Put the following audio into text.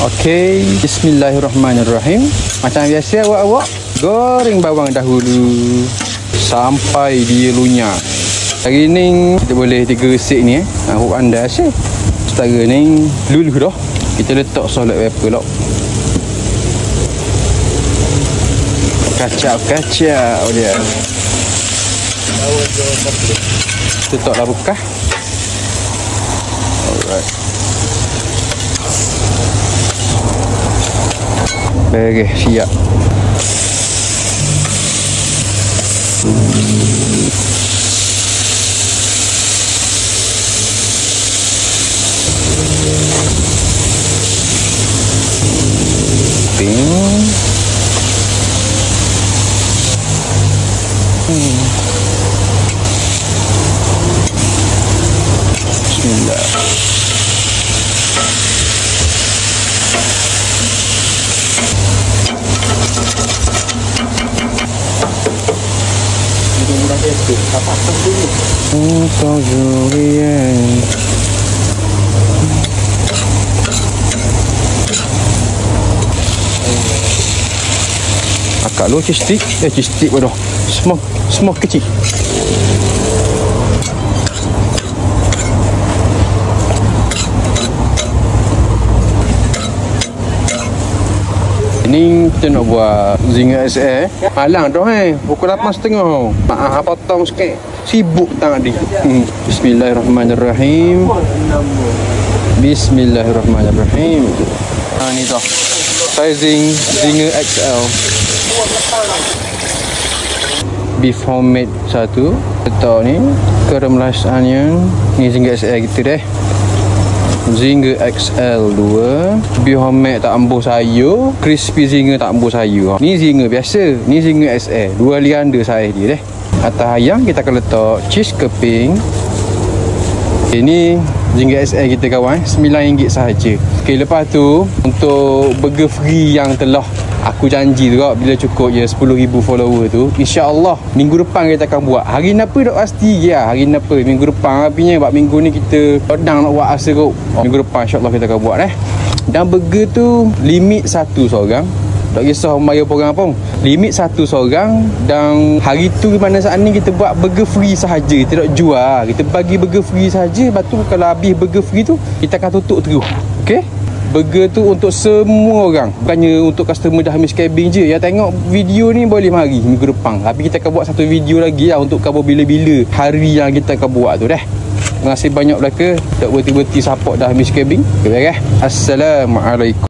Okey, bismillahirrahmanirrahim. Macam biasa awak-awak goreng bawang dahulu sampai dia lunyah. Hari ni kita boleh 3 resep ni Aku pandai asyik. Setara ni luluh dah. Kita letak salt pepper lah. Kacau dia. Letaklah bekas. Alright. Baik, siap. Bismillah. Untuk durian. Akak lu cheese stick bodoh. Smoke kecil. Ni kita nak buat zinger SL. Malang dah pukul 8.30. Maaf potong sikit. Sibuk tadi. Bismillahirrahmanirrahim. Bismillahirrahmanirrahim. Ni dah. Sizing zinger XL. Beef homemade 1. Letak ni caramelized onion. Ni zinger SL kita deh. Zinger XL 2. Beef homemade tak ambuh sayur. Crispy zinger tak ambuh sayur. Ni zinger biasa. Ni zinger SL 2 lianda saiz dia deh. Atas ayam kita akan letak cheese keping. Ini zinger SL kita kawan, RM9 sahaja. Okay, lepas tu untuk burger free yang telah aku janji tu bila cukup 10,000 follower tu, insya-Allah minggu depan kita akan buat. Hari apa tak pasti ya, hari apa minggu depan apinya sebab minggu ni kita sedang nak buat asa kot. Minggu depan insya-Allah kita akan buat Dan burger tu limit 1 seorang. Tak kisah bayar program pun. Limit 1 seorang. Dan hari tu mana saat ni kita buat burger free sahaja. Kita tak jual. Kita bagi burger free sahaja. Lepas tu kalau habis burger free tu, kita akan tutup terus. Okay? Burger tu untuk semua orang. Bukannya untuk customer dah habis cabin je. Yang tengok video ni boleh mari minggu depan. Tapi kita akan buat satu video lagi lah untuk cover bila-bila hari yang kita akan buat tu dah. Terima kasih banyak belaka. Tak berhenti-berhenti support dah habis cabin. Okay, Assalamualaikum.